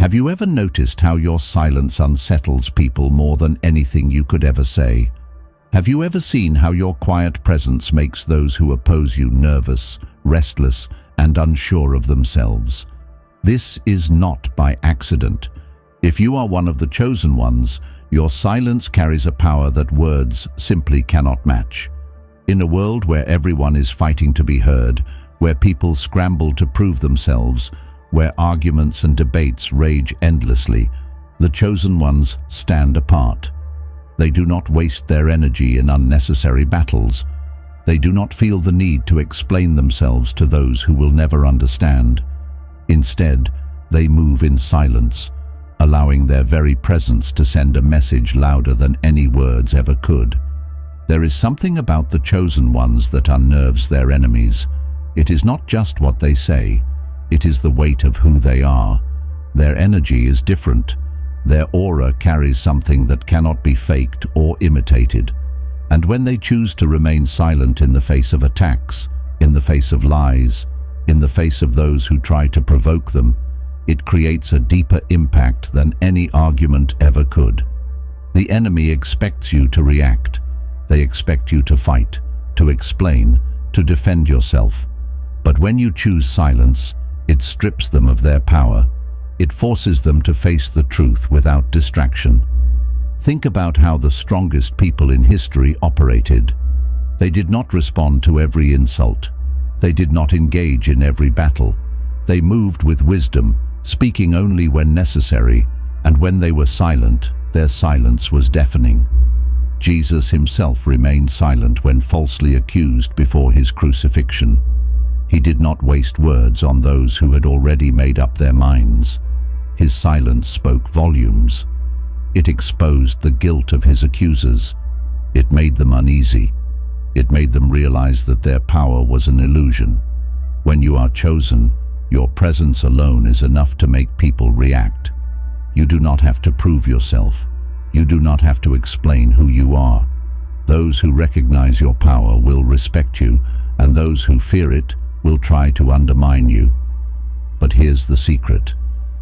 Have you ever noticed how your silence unsettles people more than anything you could ever say? Have you ever seen how your quiet presence makes those who oppose you nervous, restless, and unsure of themselves? This is not by accident. If you are one of the chosen ones, your silence carries a power that words simply cannot match. In a world where everyone is fighting to be heard, where people scramble to prove themselves, where arguments and debates rage endlessly, the chosen ones stand apart. They do not waste their energy in unnecessary battles. They do not feel the need to explain themselves to those who will never understand. Instead, they move in silence, allowing their very presence to send a message louder than any words ever could. There is something about the chosen ones that unnerves their enemies. It is not just what they say, it is the weight of who they are. Their energy is different. Their aura carries something that cannot be faked or imitated. And when they choose to remain silent in the face of attacks, in the face of lies, in the face of those who try to provoke them, it creates a deeper impact than any argument ever could. The enemy expects you to react. They expect you to fight, to explain, to defend yourself. But when you choose silence, it strips them of their power. It forces them to face the truth without distraction. Think about how the strongest people in history operated. They did not respond to every insult. They did not engage in every battle. They moved with wisdom, speaking only when necessary, and when they were silent, their silence was deafening. Jesus himself remained silent when falsely accused before his crucifixion. He did not waste words on those who had already made up their minds. His silence spoke volumes. It exposed the guilt of his accusers. It made them uneasy. It made them realize that their power was an illusion. When you are chosen, your presence alone is enough to make people react. You do not have to prove yourself. You do not have to explain who you are. Those who recognize your power will respect you, and those who fear it will try to undermine you. But here's the secret.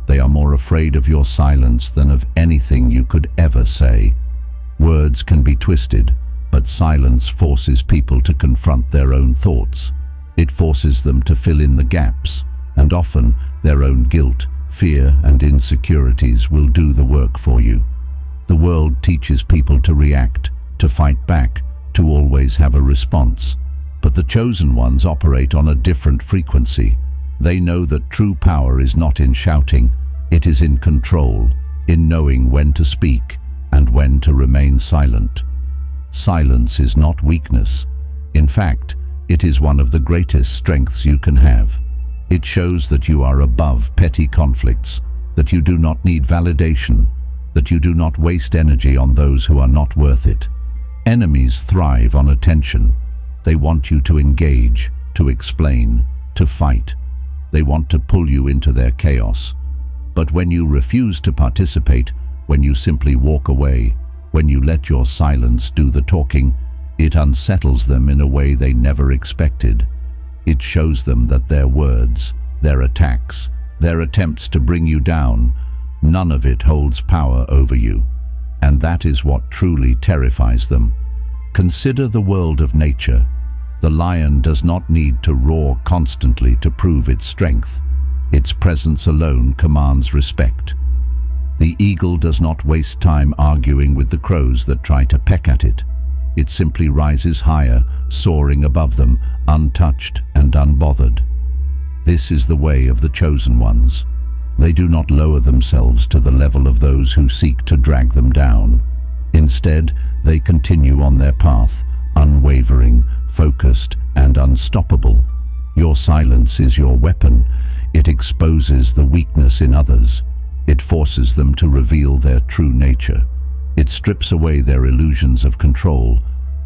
They are more afraid of your silence than of anything you could ever say. Words can be twisted, but silence forces people to confront their own thoughts. It forces them to fill in the gaps, and often their own guilt, fear, and insecurities will do the work for you. The world teaches people to react, to fight back, to always have a response. But the chosen ones operate on a different frequency. They know that true power is not in shouting, it is in control, in knowing when to speak and when to remain silent. Silence is not weakness. In fact, it is one of the greatest strengths you can have. It shows that you are above petty conflicts, that you do not need validation, that you do not waste energy on those who are not worth it. Enemies thrive on attention. They want you to engage, to explain, to fight. They want to pull you into their chaos. But when you refuse to participate, when you simply walk away, when you let your silence do the talking, it unsettles them in a way they never expected. It shows them that their words, their attacks, their attempts to bring you down, none of it holds power over you. And that is what truly terrifies them. Consider the world of nature. The lion does not need to roar constantly to prove its strength. Its presence alone commands respect. The eagle does not waste time arguing with the crows that try to peck at it. It simply rises higher, soaring above them, untouched and unbothered. This is the way of the chosen ones. They do not lower themselves to the level of those who seek to drag them down. Instead, they continue on their path, unwavering, focused, and unstoppable. Your silence is your weapon. It exposes the weakness in others. It forces them to reveal their true nature. It strips away their illusions of control,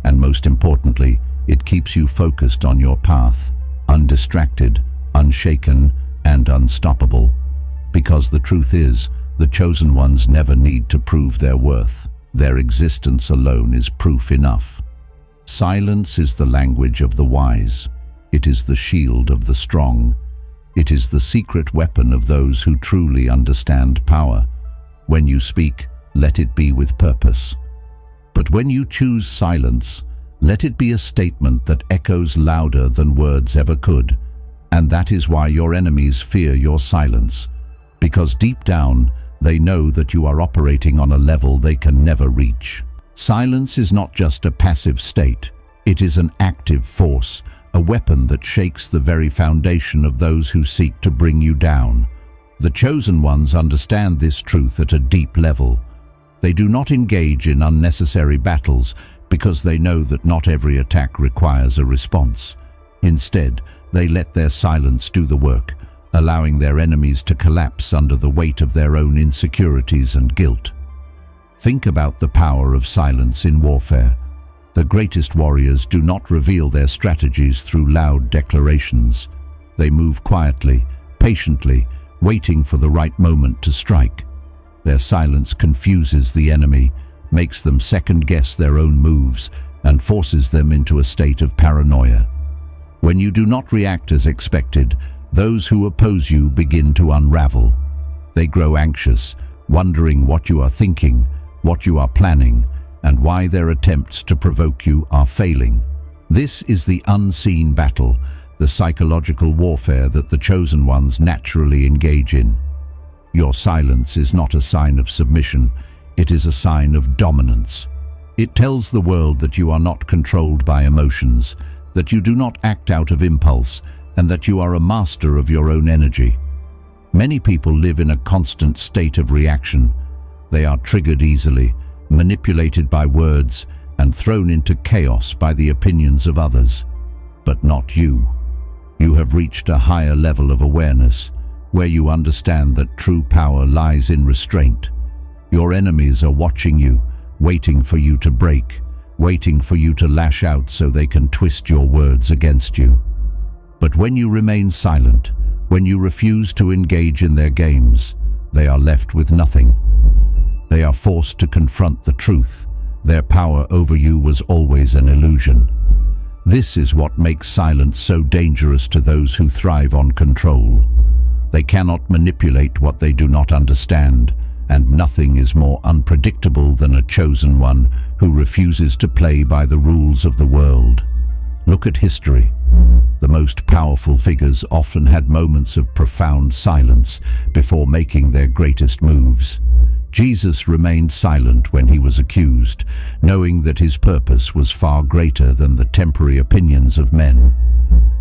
and most importantly, it keeps you focused on your path, undistracted, unshaken, and unstoppable. Because the truth is, the chosen ones never need to prove their worth. Their existence alone is proof enough. Silence is the language of the wise. It is the shield of the strong. It is the secret weapon of those who truly understand power. When you speak, let it be with purpose. But when you choose silence, let it be a statement that echoes louder than words ever could. And that is why your enemies fear your silence, because deep down, they know that you are operating on a level they can never reach. Silence is not just a passive state. It is an active force, a weapon that shakes the very foundation of those who seek to bring you down. The chosen ones understand this truth at a deep level. They do not engage in unnecessary battles because they know that not every attack requires a response. Instead, they let their silence do the work, allowing their enemies to collapse under the weight of their own insecurities and guilt. Think about the power of silence in warfare. The greatest warriors do not reveal their strategies through loud declarations. They move quietly, patiently, waiting for the right moment to strike. Their silence confuses the enemy, makes them second-guess their own moves, and forces them into a state of paranoia. When you do not react as expected, those who oppose you begin to unravel. They grow anxious, wondering what you are thinking, what you are planning, and why their attempts to provoke you are failing. This is the unseen battle, the psychological warfare that the chosen ones naturally engage in. Your silence is not a sign of submission, it is a sign of dominance. It tells the world that you are not controlled by emotions, that you do not act out of impulse, and that you are a master of your own energy. Many people live in a constant state of reaction. They are triggered easily, manipulated by words, and thrown into chaos by the opinions of others. But not you. You have reached a higher level of awareness, where you understand that true power lies in restraint. Your enemies are watching you, waiting for you to break, waiting for you to lash out so they can twist your words against you. But when you remain silent, when you refuse to engage in their games, they are left with nothing. They are forced to confront the truth. Their power over you was always an illusion. This is what makes silence so dangerous to those who thrive on control. They cannot manipulate what they do not understand, and nothing is more unpredictable than a chosen one who refuses to play by the rules of the world. Look at history. The most powerful figures often had moments of profound silence before making their greatest moves. Jesus remained silent when he was accused, knowing that his purpose was far greater than the temporary opinions of men.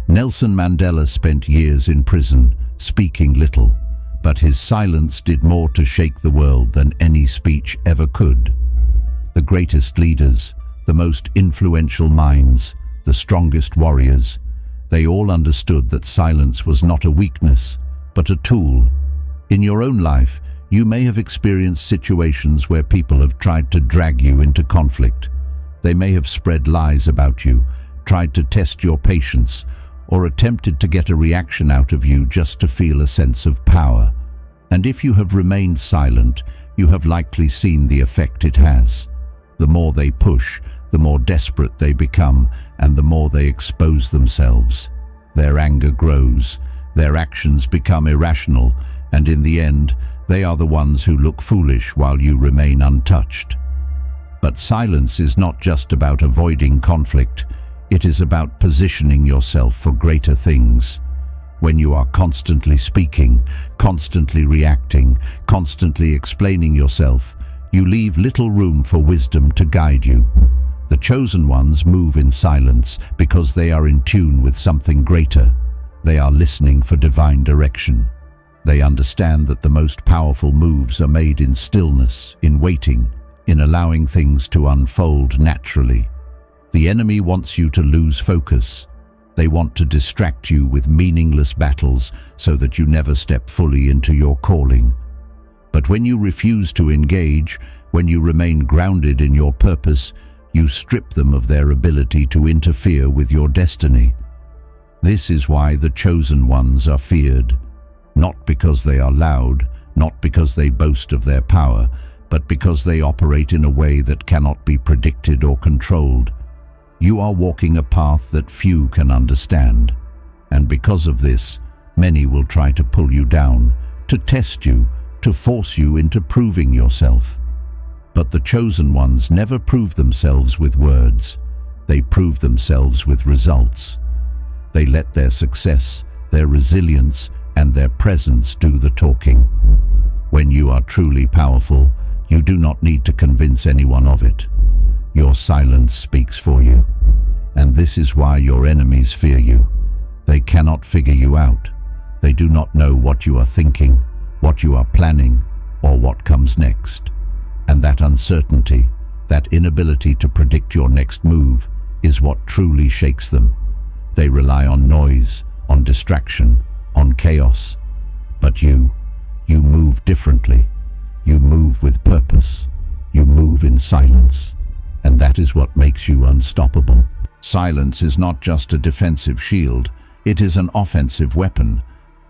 Nelson Mandela spent years in prison, speaking little, but his silence did more to shake the world than any speech ever could. The greatest leaders, the most influential minds, the strongest warriors, they all understood that silence was not a weakness, but a tool. In your own life, you may have experienced situations where people have tried to drag you into conflict. They may have spread lies about you, tried to test your patience, or attempted to get a reaction out of you just to feel a sense of power. And if you have remained silent, you have likely seen the effect it has. The more they push, the more desperate they become, and the more they expose themselves. Their anger grows, their actions become irrational, and in the end, they are the ones who look foolish while you remain untouched. But silence is not just about avoiding conflict, it is about positioning yourself for greater things. When you are constantly speaking, constantly reacting, constantly explaining yourself, you leave little room for wisdom to guide you. The chosen ones move in silence because they are in tune with something greater. They are listening for divine direction. They understand that the most powerful moves are made in stillness, in waiting, in allowing things to unfold naturally. The enemy wants you to lose focus. They want to distract you with meaningless battles so that you never step fully into your calling. But when you refuse to engage, when you remain grounded in your purpose, you strip them of their ability to interfere with your destiny. This is why the chosen ones are feared. Not because they are loud, not because they boast of their power, but because they operate in a way that cannot be predicted or controlled. You are walking a path that few can understand, and because of this, Many will try to pull you down, to test you, to force you into proving yourself. But the chosen ones never prove themselves with words. They prove themselves with results. They let their success, their resilience, and their presence do the talking. When you are truly powerful, you do not need to convince anyone of it. Your silence speaks for you. And this is why your enemies fear you. They cannot figure you out. They do not know what you are thinking, what you are planning, or what comes next. And that uncertainty, that inability to predict your next move, is what truly shakes them. They rely on noise, on distraction, on chaos. But you move differently. You move with purpose. You move in silence. And that is what makes you unstoppable. Silence is not just a defensive shield. It is an offensive weapon.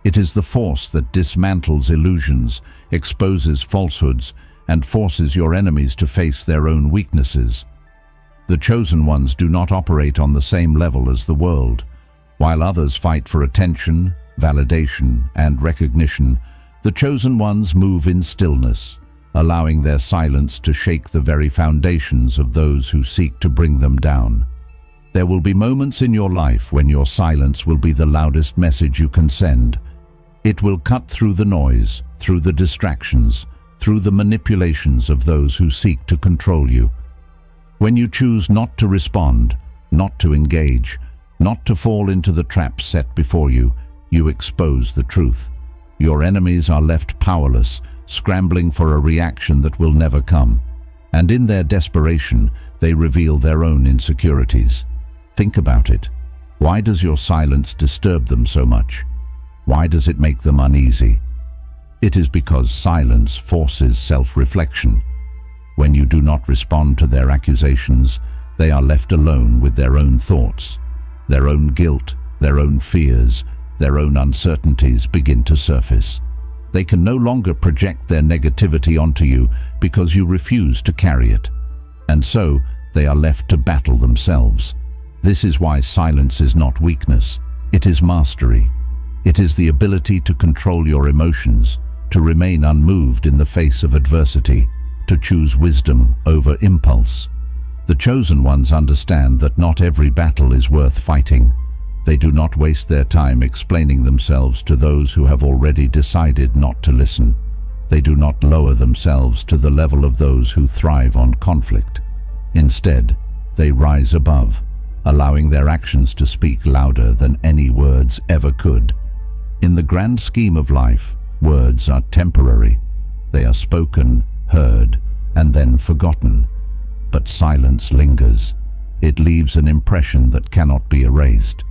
It is the force that dismantles illusions, exposes falsehoods, and forces your enemies to face their own weaknesses. The chosen ones do not operate on the same level as the world. While others fight for attention, validation, and recognition, the chosen ones move in stillness, allowing their silence to shake the very foundations of those who seek to bring them down. There will be moments in your life when your silence will be the loudest message you can send. It will cut through the noise, through the distractions, through the manipulations of those who seek to control you. When you choose not to respond, not to engage, not to fall into the traps set before you, you expose the truth. Your enemies are left powerless, scrambling for a reaction that will never come. And in their desperation, they reveal their own insecurities. Think about it. Why does your silence disturb them so much? Why does it make them uneasy? It is because silence forces self-reflection. When you do not respond to their accusations, they are left alone with their own thoughts. Their own guilt, their own fears, their own uncertainties begin to surface. They can no longer project their negativity onto you because you refuse to carry it. And so, they are left to battle themselves. This is why silence is not weakness. It is mastery. It is the ability to control your emotions, to remain unmoved in the face of adversity, to choose wisdom over impulse. The chosen ones understand that not every battle is worth fighting. They do not waste their time explaining themselves to those who have already decided not to listen. They do not lower themselves to the level of those who thrive on conflict. Instead, they rise above, allowing their actions to speak louder than any words ever could. In the grand scheme of life, words are temporary. They are spoken, heard, and then forgotten. But silence lingers. It leaves an impression that cannot be erased.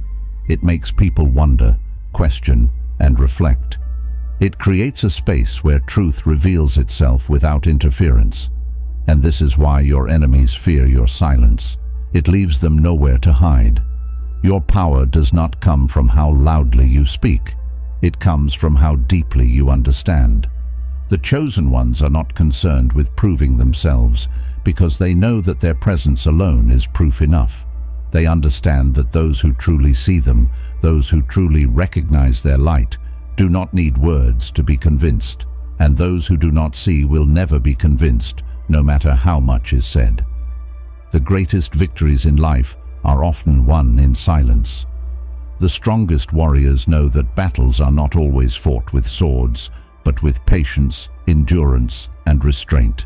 It makes people wonder, question, and reflect. It creates a space where truth reveals itself without interference. And this is why your enemies fear your silence. It leaves them nowhere to hide. Your power does not come from how loudly you speak. It comes from how deeply you understand. The chosen ones are not concerned with proving themselves because they know that their presence alone is proof enough. They understand that those who truly see them, those who truly recognize their light, do not need words to be convinced, and those who do not see will never be convinced, no matter how much is said. The greatest victories in life are often won in silence. The strongest warriors know that battles are not always fought with swords, but with patience, endurance, and restraint.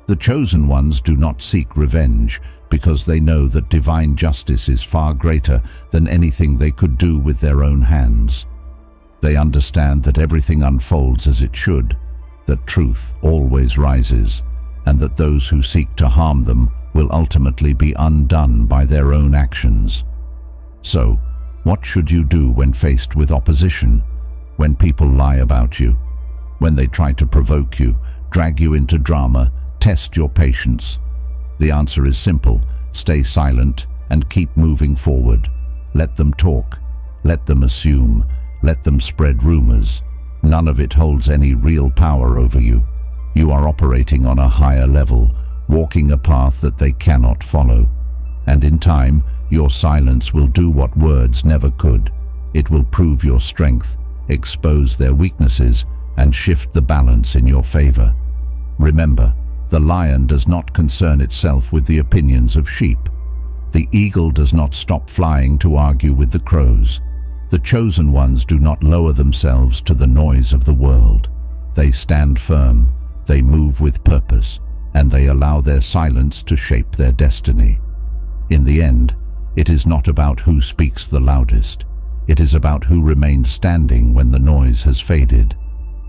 The chosen ones do not seek revenge because they know that divine justice is far greater than anything they could do with their own hands. They understand that everything unfolds as it should, that truth always rises, and that those who seek to harm them will ultimately be undone by their own actions. So, what should you do when faced with opposition? When people lie about you? When they try to provoke you, drag you into drama, test your patience? The answer is simple. Stay silent and keep moving forward. Let them talk. Let them assume. Let them spread rumors. None of it holds any real power over you. You are operating on a higher level, walking a path that they cannot follow. And in time, your silence will do what words never could. It will prove your strength, expose their weaknesses, and shift the balance in your favor. Remember, the lion does not concern itself with the opinions of sheep. The eagle does not stop flying to argue with the crows. The chosen ones do not lower themselves to the noise of the world. They stand firm, they move with purpose, and they allow their silence to shape their destiny. In the end, it is not about who speaks the loudest. It is about who remains standing when the noise has faded.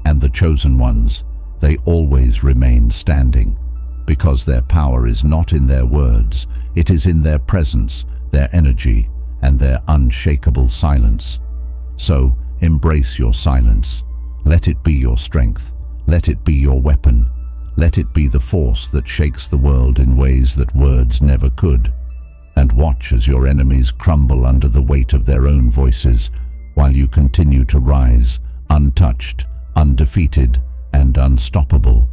And the chosen ones, they always remain standing, because their power is not in their words, it is in their presence, their energy, and their unshakable silence. So, embrace your silence. Let it be your strength. Let it be your weapon. Let it be the force that shakes the world in ways that words never could. And watch as your enemies crumble under the weight of their own voices, while you continue to rise, untouched, undefeated, and unstoppable.